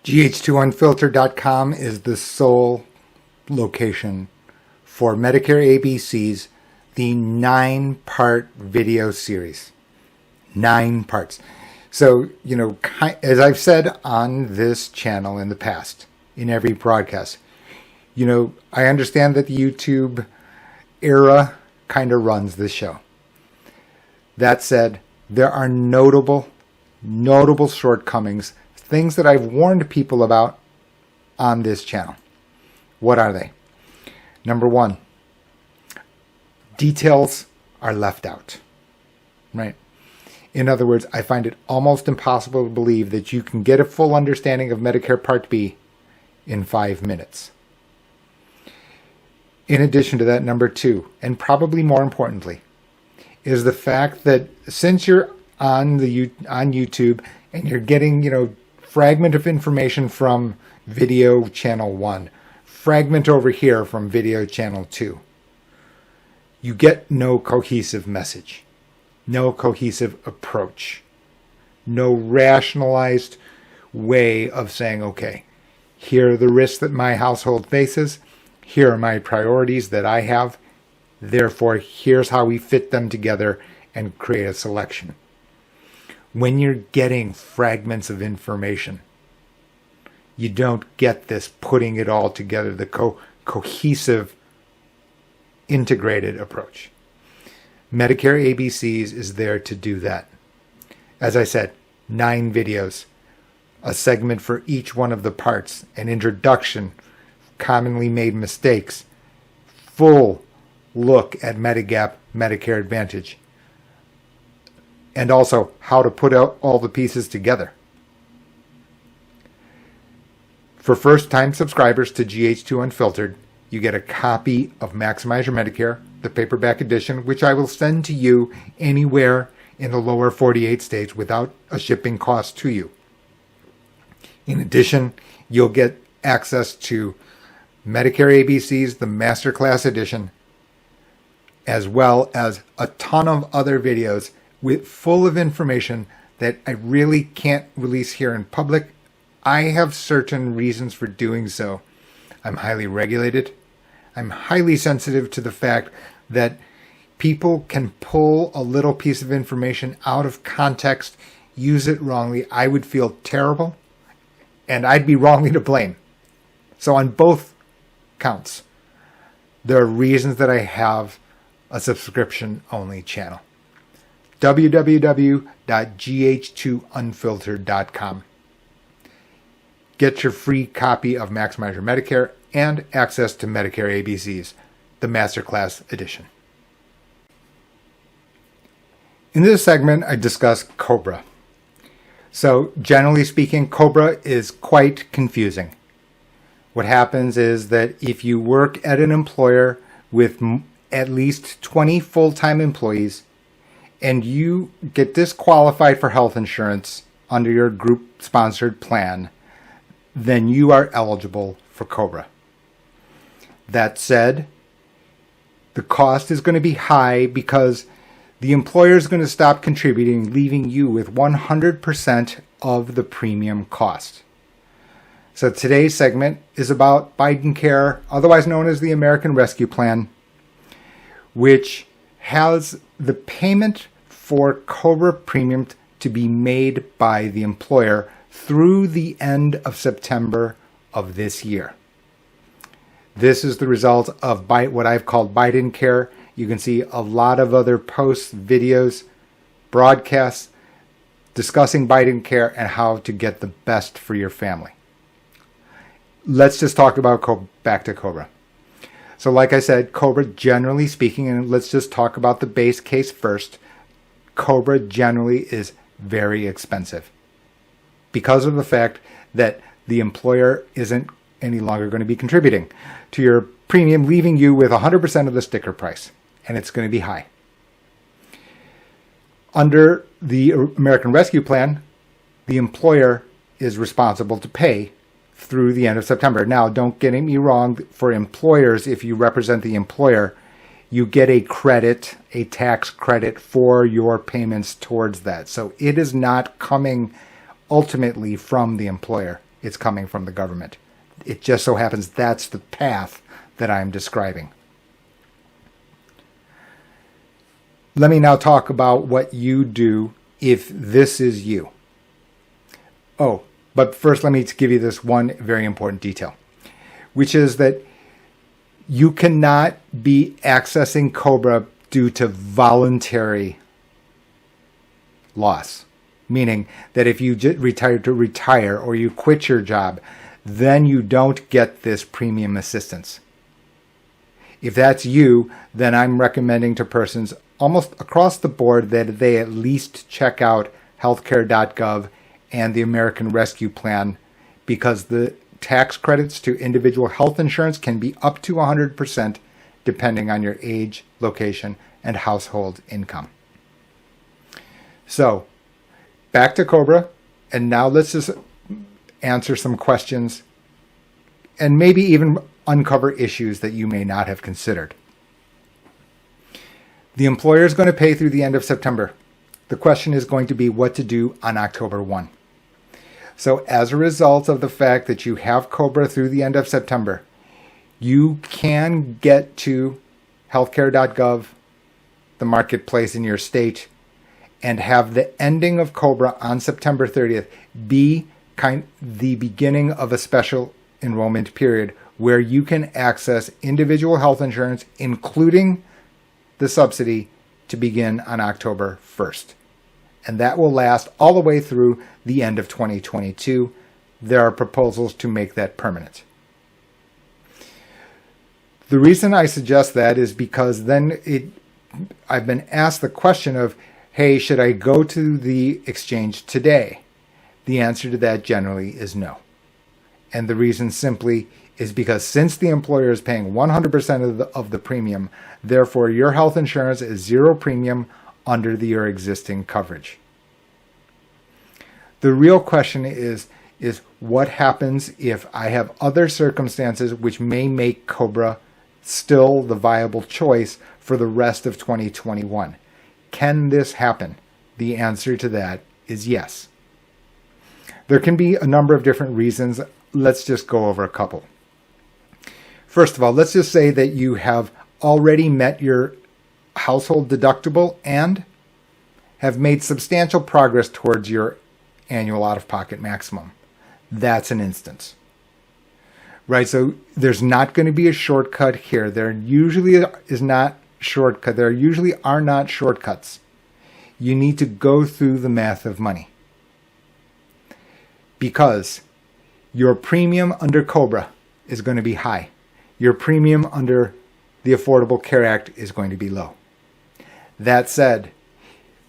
GH2Unfiltered.com is the sole location for Medicare ABCs, the 9-part video series. 9 parts. So, as I've said on this channel in the past, in every broadcast, I understand that the YouTube era kind of runs this show. That said, there are notable shortcomings, things that I've warned people about on this channel. What are they? Number 1, details are left out, right? In other words, I find it almost impossible to believe that you can get a full understanding of Medicare Part B in 5 minutes. In addition to that, number 2, and probably more importantly, is the fact that since you're on YouTube and you're getting, fragment of information from video channel 1, fragment over here from video channel 2, you get no cohesive message, no cohesive approach, no rationalized way of saying, okay, here are the risks that my household faces, here are my priorities that I have, therefore here's how we fit them together and create a selection. When you're getting fragments of information, you don't get this putting it all together, the cohesive, integrated approach. Medicare ABCs is there to do that. As I said, 9 videos, a segment for each one of the parts, an introduction, commonly made mistakes, full look at Medigap, Medicare Advantage, and also how to put out all the pieces together. For first-time subscribers to GH2 Unfiltered, you get a copy of Maximize Your Medicare, the paperback edition, which I will send to you anywhere in the lower 48 states without a shipping cost to you. In addition, you'll get access to Medicare ABCs, the Masterclass edition, as well as a ton of other videos full of information that I really can't release here in public. I have certain reasons for doing so. I'm highly regulated. I'm highly sensitive to the fact that people can pull a little piece of information out of context, use it wrongly. I would feel terrible, and I'd be wrongly to blame. So on both counts, there are reasons that I have a subscription-only channel. www.gh2unfiltered.com. Get your free copy of Maximize Your Medicare and access to Medicare ABCs, the Masterclass edition. In this segment, I discuss COBRA. So, generally speaking, COBRA is quite confusing. What happens is that if you work at an employer with at least 20 full-time employees and you get disqualified for health insurance under your group-sponsored plan, then you are eligible for COBRA. That said, the cost is going to be high because the employer is going to stop contributing, leaving you with 100% of the premium cost. So today's segment is about Bidencare, otherwise known as the American Rescue Plan, which has the payment for COBRA premium to be made by the employer through the end of September of this year. This is the result of what I've called Bidencare. You can see a lot of other posts, videos, broadcasts discussing Bidencare and how to get the best for your family. Let's just talk about back to COBRA. So like I said, COBRA, generally speaking, and let's just talk about the base case first, COBRA generally is very expensive because of the fact that the employer isn't any longer going to be contributing to your premium, leaving you with 100% of the sticker price, and it's going to be high. Under the American Rescue Plan, the employer is responsible to pay through the end of September. Now, don't get me wrong, for employers, if you represent the employer, you get a credit, a tax credit for your payments towards that. So it is not coming ultimately from the employer. it's coming from the government. It just so happens that's the path that I'm describing. Let me now talk about what you do if this is you. Oh, but first let me give you this one very important detail, which is that you cannot be accessing COBRA due to voluntary loss, meaning that if you retire or you quit your job, then you don't get this premium assistance. If that's you, then I'm recommending to persons almost across the board that they at least check out healthcare.gov and the American Rescue Plan, because the tax credits to individual health insurance can be up to 100% depending on your age, location, and household income. So, back to COBRA, and now let's just answer some questions and maybe even uncover issues that you may not have considered. The employer is going to pay through the end of September. The question is going to be what to do on October 1. So as a result of the fact that you have COBRA through the end of September, you can get to healthcare.gov, the marketplace in your state, and have the ending of COBRA on September 30th be the beginning of a special enrollment period where you can access individual health insurance, including the subsidy, to begin on October 1st. And that will last all the way through the end of 2022. There are proposals to make that permanent. The reason I suggest that is because then I've been asked the question of, hey, should I go to the exchange today? The answer to that generally is no. And the reason simply is because since the employer is paying 100% of the premium, therefore your health insurance is zero premium under your existing coverage. The real question is what happens if I have other circumstances which may make COBRA still the viable choice for the rest of 2021? Can this happen? The answer to that is yes. There can be a number of different reasons. Let's just go over a couple. First of all, let's just say that you have already met your household deductible and have made substantial progress towards your annual out-of-pocket maximum. That's an instance. Right, so there's not going to be a shortcut here. There usually is not shortcut. There usually are not shortcuts. You need to go through the math of money. Because your premium under COBRA is going to be high. Your premium under the Affordable Care Act is going to be low. That said,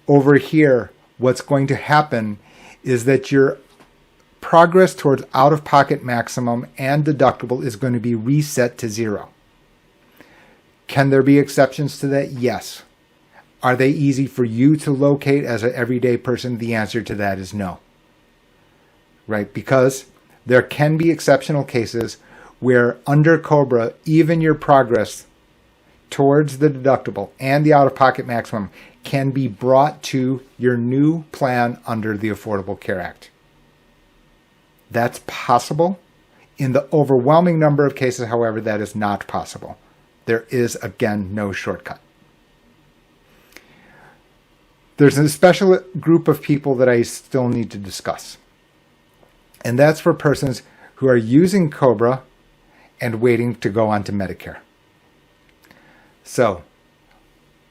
over here, what's going to happen is that your progress towards out-of-pocket maximum and deductible is going to be reset to zero. Can there be exceptions to that? Yes. Are they easy for you to locate as an everyday person? The answer to that is no. Right? Because there can be exceptional cases where under COBRA, even your progress towards the deductible and the out-of-pocket maximum can be brought to your new plan under the Affordable Care Act. That's possible. In the overwhelming number of cases, however, that is not possible. There is, again, no shortcut. There's a special group of people that I still need to discuss. And that's for persons who are using COBRA and waiting to go on to Medicare. So,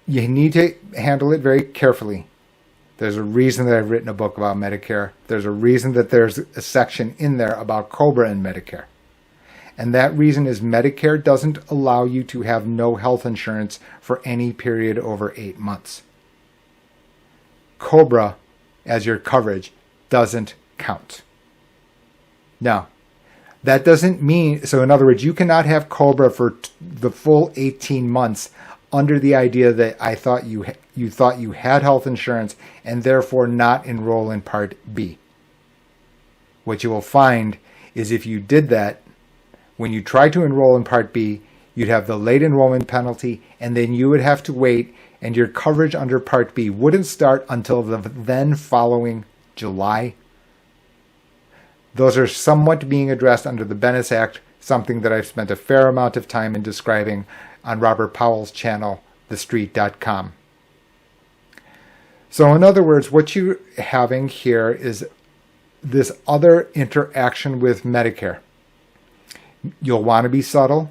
you need to handle it very carefully. There's a reason that I've written a book about Medicare. There's a reason that there's a section in there about COBRA and Medicare. And that reason is Medicare doesn't allow you to have no health insurance for any period over 8 months. COBRA, as your coverage, doesn't count. Now, that doesn't mean, so in other words, you cannot have COBRA for the full 18 months under the idea that I thought you thought you had health insurance and therefore not enroll in Part B. What you will find is if you did that, when you try to enroll in Part B, you'd have the late enrollment penalty, and then you would have to wait, and your coverage under Part B wouldn't start until the then following July. Those are somewhat being addressed under the Benefits Act, something that I've spent a fair amount of time in describing on Robert Powell's channel, thestreet.com. So in other words, what you're having here is this other interaction with Medicare. You'll want to be subtle.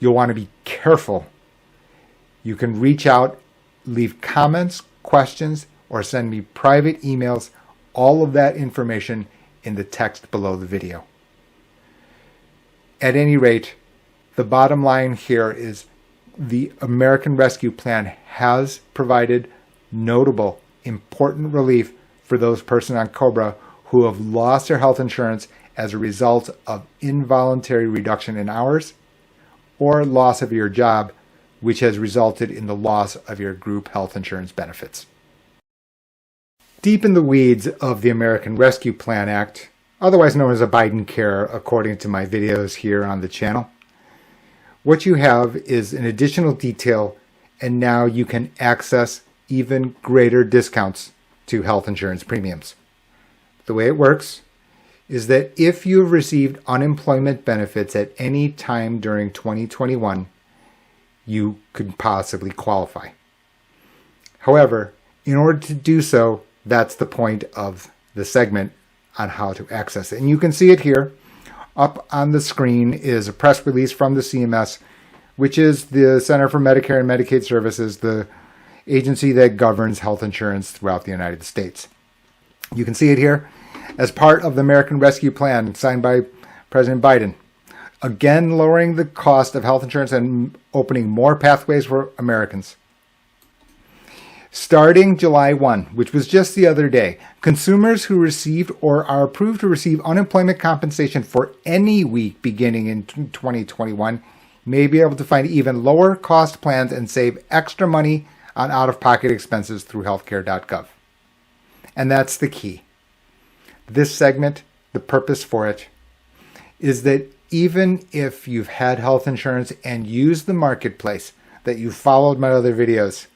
You'll want to be careful. You can reach out, leave comments, questions, or send me private emails. All of that information in the text below the video. At any rate, the bottom line here is the American Rescue Plan has provided notable, important relief for those persons on COBRA who have lost their health insurance as a result of involuntary reduction in hours or loss of your job, which has resulted in the loss of your group health insurance benefits. Deep in the weeds of the American Rescue Plan Act, otherwise known as a Bidencare according to my videos here on the channel, what you have is an additional detail, and now you can access even greater discounts to health insurance premiums. The way it works is that if you've received unemployment benefits at any time during 2021, you could possibly qualify. However, in order to do so, that's the point of the segment on how to access it. And you can see it here. Up on the screen is a press release from the CMS, which is the Center for Medicare and Medicaid Services, the agency that governs health insurance throughout the United States. You can see it here as part of the American Rescue Plan signed by President Biden. Again, lowering the cost of health insurance and opening more pathways for Americans. Starting July 1, which was just the other day, consumers who received or are approved to receive unemployment compensation for any week beginning in 2021 may be able to find even lower cost plans and save extra money on out-of-pocket expenses through healthcare.gov. And that's the key. This segment, the purpose for it, is that even if you've had health insurance and used the marketplace, that you've followed my other videos,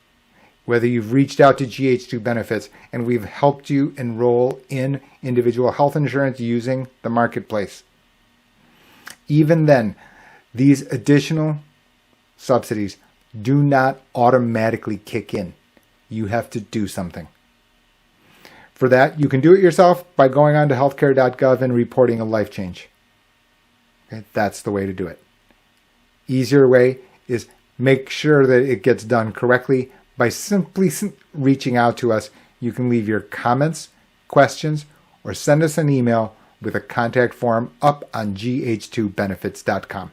whether you've reached out to GH2 Benefits and we've helped you enroll in individual health insurance using the marketplace, even then, these additional subsidies do not automatically kick in. You have to do something. For that, you can do it yourself by going on to healthcare.gov and reporting a life change. Okay, that's the way to do it. Easier way is make sure that it gets done correctly by simply reaching out to us. You can leave your comments, questions, or send us an email with a contact form up on gh2benefits.com.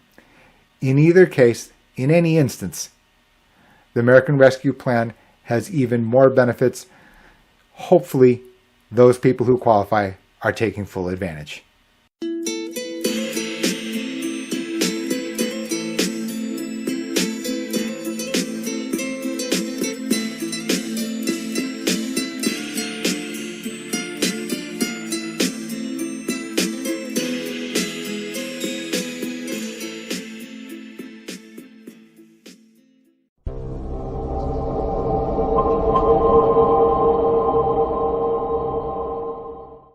In either case, in any instance, the American Rescue Plan has even more benefits. Hopefully, those people who qualify are taking full advantage.